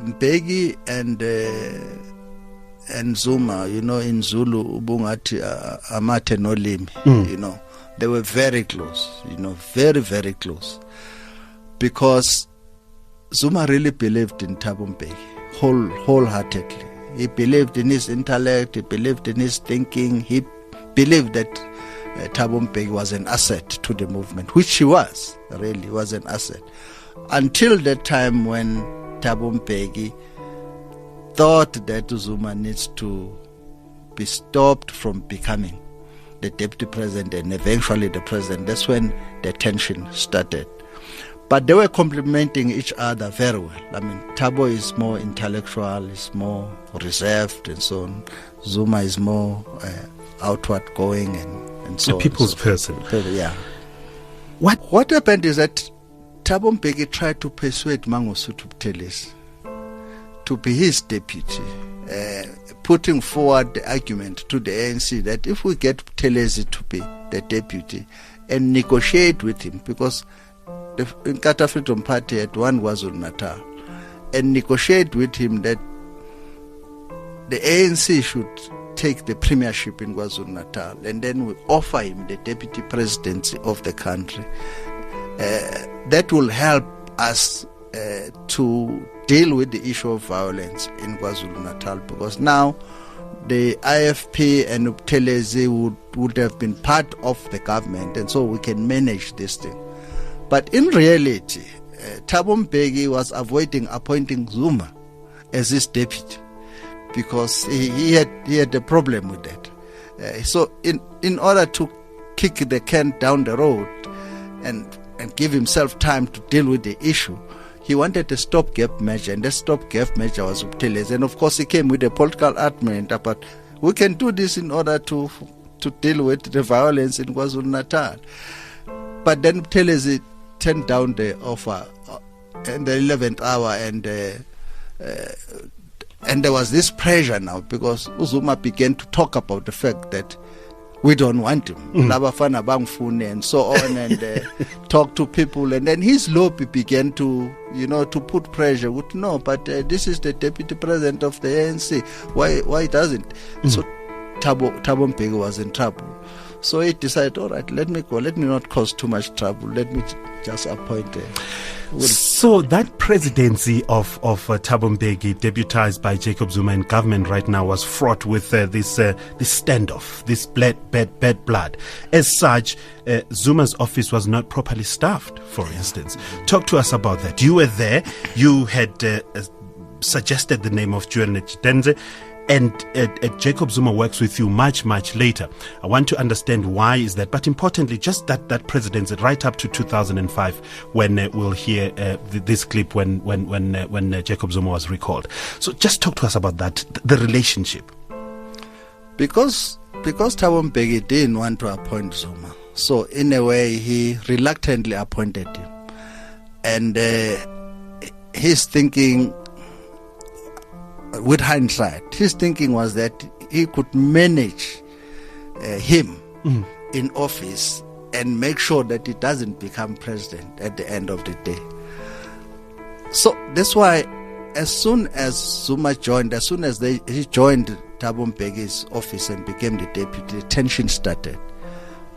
Mbeki and Zuma, in Zulu, ubungati amate no limi, they were very close, very, very close, because Zuma really believed in Thabo Mbeki wholeheartedly. He believed in his intellect, he believed in his thinking, he believed that Thabo Mbeki was an asset to the movement, which he was, really was an asset. Until that time when Thabo Mbeki thought that Zuma needs to be stopped from becoming the deputy president and eventually the president. That's when the tension started. But they were complementing each other very well. I mean, Thabo is more intellectual, is more reserved and so on. Zuma is more outward going and so on. A people's person. Yeah. What happened is that Thabo Mbeki tried to persuade Mangosuthu Buthelezi to be his deputy, putting forward the argument to the ANC that if we get Buthelezi to be the deputy and negotiate with him, because the Inkatha Freedom Party had won KwaZulu-Natal, and negotiate with him that the ANC should take the premiership in KwaZulu-Natal, and then we offer him the deputy presidency of the country. That will help us to deal with the issue of violence in KwaZulu-Natal, because now the IFP and Buthelezi would have been part of the government, and so we can manage this thing. But in reality, Thabo Mbeki was avoiding appointing Zuma as his deputy because he had a problem with that. So in order to kick the can down the road and give himself time to deal with the issue, he wanted a stopgap measure, and the stopgap measure was Buthelezi. And of course, he came with a political argument about we can do this in order to deal with the violence in KwaZulu-Natal. But then Buthelezi turned down the offer in the 11th hour, and there was this pressure now because Zuma began to talk about the fact that we don't want him, Labafana Bangfune and so on, and talk to people, and then his lobby began to put pressure. But this is the deputy president of the ANC. Why doesn't? So Thabo Mbeki was in trouble. So he decided, all right, let me go. Let me not cause too much trouble. Let me just appoint So that presidency of Thabo Mbeki, deputized by Jacob Zuma in government right now, was fraught with this standoff, this bad blood. As such, Zuma's office was not properly staffed, for instance. Talk to us about that. You were there. You had suggested the name of Joel Netshitenzhe. And Jacob Zuma works with you much, much later. I want to understand why is that, but importantly, just that presidency right up to 2005, when we'll hear this clip when Jacob Zuma was recalled. So just talk to us about that, the relationship. Because Thabo Mbeki didn't want to appoint Zuma, so in a way he reluctantly appointed him, and his thinking. With hindsight, his thinking was that he could manage him in office and make sure that he doesn't become president at the end of the day. So that's why as soon as Zuma joined, he joined Thabo Mbeki's office and became the deputy, tension started.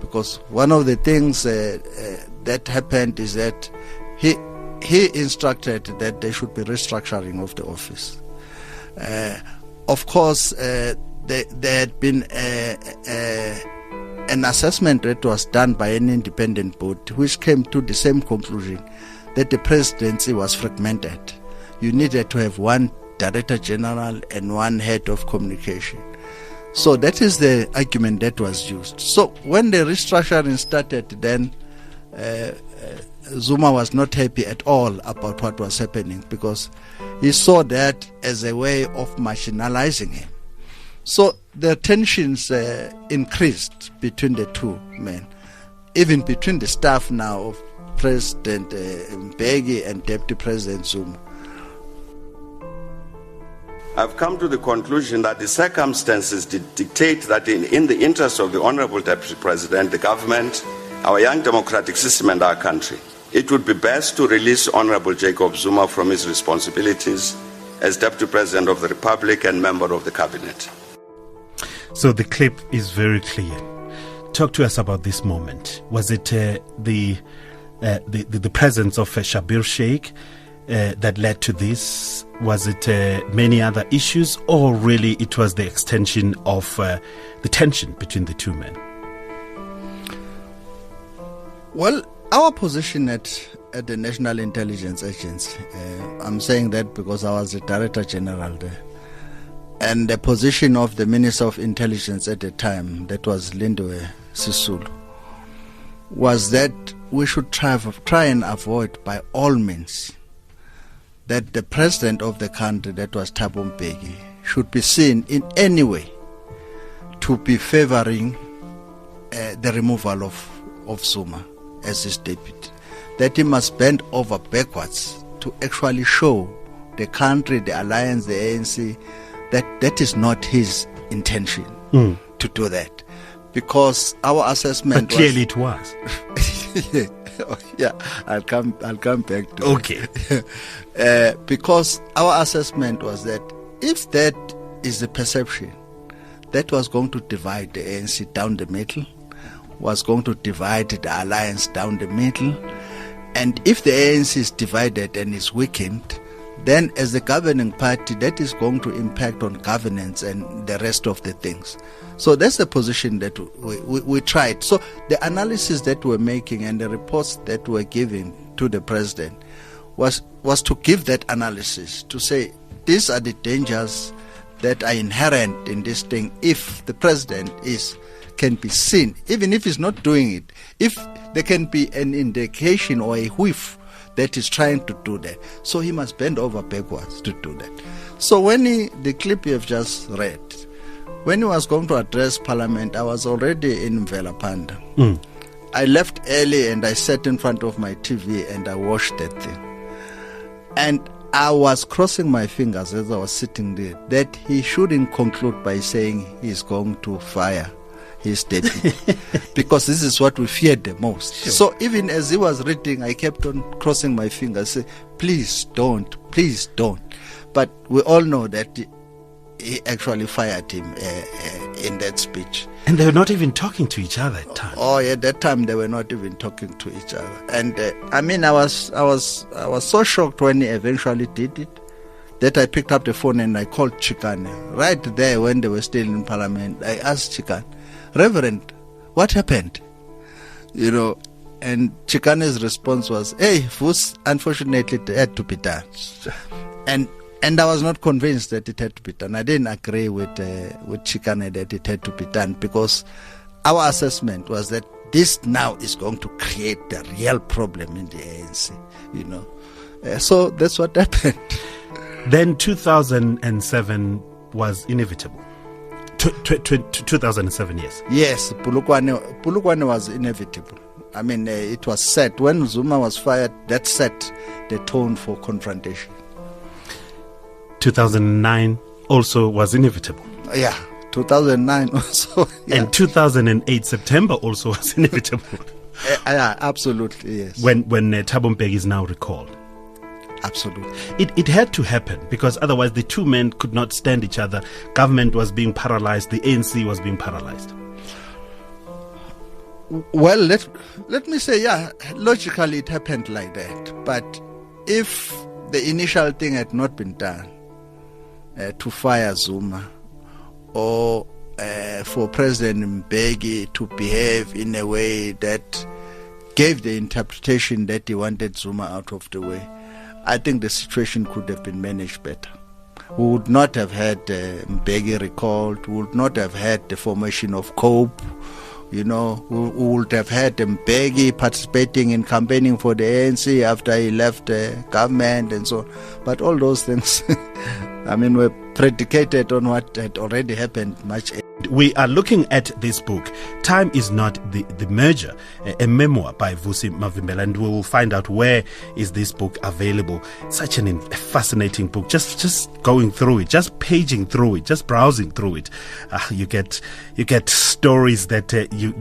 Because one of the things that happened is that he instructed that there should be restructuring of the office. Of course, there had been an assessment that was done by an independent board which came to the same conclusion, that the presidency was fragmented. You needed to have one director general and one head of communication. So that is the argument that was used. So when the restructuring started, then Zuma was not happy at all about what was happening, because he saw that as a way of marginalizing him. So the tensions increased between the two men, even between the staff now of President Mbeki and Deputy President Zuma. I've come to the conclusion that the circumstances dictate that in the interest of the Honorable Deputy President, the government, our young democratic system and our country, it would be best to release Honorable Jacob Zuma from his responsibilities as Deputy President of the Republic and member of the Cabinet. So the clip is very clear. Talk to us about this moment. Was it the presence of Schabir Shaik that led to this? Was it many other issues, or really it was the extension of the tension between the two men? Well, our position at the National Intelligence Agency, I'm saying that because I was the Director General there, and the position of the Minister of Intelligence at the time, that was Lindiwe Sisulu, was that we should try and avoid by all means that the president of the country, that was Thabo Mbeki, should be seen in any way to be favoring the removal of Zuma as his deputy. That he must bend over backwards to actually show the country, the alliance, the ANC, that is not his intention to do that. Because our assessment but clearly it was. Yeah, I'll come back to okay. Because our assessment was that if that is the perception, that was going to divide the ANC down the middle, was going to divide the alliance down the middle, and if the ANC is divided and is weakened, then as the governing party, that is going to impact on governance and the rest of the things. So that's the position that we tried. So the analysis that we're making and the reports that we're giving to the president was to give that analysis, to say these are the dangers that are inherent in this thing if the president can be seen, even if he's not doing it, if there can be an indication or a whiff that is trying to do that. So he must bend over backwards to do that. So when the clip you have just read, when he was going to address Parliament, I was already in Mvelapanda. I left early and I sat in front of my TV and I watched that thing. And I was crossing my fingers as I was sitting there that he shouldn't conclude by saying he's going to fire his deputy, because this is what we feared the most. Sure. So even as he was reading, I kept on crossing my fingers, saying, please don't. But we all know that he actually fired him in that speech. And they were not even talking to each other at that time. Oh, yeah, that time they were not even talking to each other. And I was so shocked when he eventually did it, that I picked up the phone and I called Chikane. Right there when they were still in Parliament, I asked Chikane, Reverend, what happened? And Chikane's response was, hey, unfortunately it had to be done. And I was not convinced that it had to be done. I didn't agree with Chikane that it had to be done, because our assessment was that this now is going to create the real problem in the ANC, So that's what happened. Then 2007 was inevitable. 2007, yes. Yes, Polokwane was inevitable. I mean, it was set. When Zuma was fired, that set the tone for confrontation. 2009 also was inevitable. Yeah, 2009 also. Yeah. And 2008 September also was inevitable. Yeah, absolutely, yes. When Thabo Mbeki is now recalled. Absolutely. It had to happen, because otherwise the two men could not stand each other. Government was being paralyzed. The ANC was being paralyzed. Well, let me say, yeah, logically it happened like that. But if the initial thing had not been done, to fire Zuma, or for President Mbeki to behave in a way that gave the interpretation that he wanted Zuma out of the way, I think the situation could have been managed better. We would not have had Mbeki recalled. We would not have had the formation of COPE. We would have had Mbeki participating in campaigning for the ANC after he left the government and so on. But all those things, were predicated on what had already happened much earlier. We are looking at this book, Time is Not the Merger, a memoir by Vusi Mavimbela, and we will find out where is this book available. Such a fascinating book. Just going through it, just paging through it, just browsing through it, you get stories that you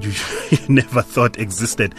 never thought existed.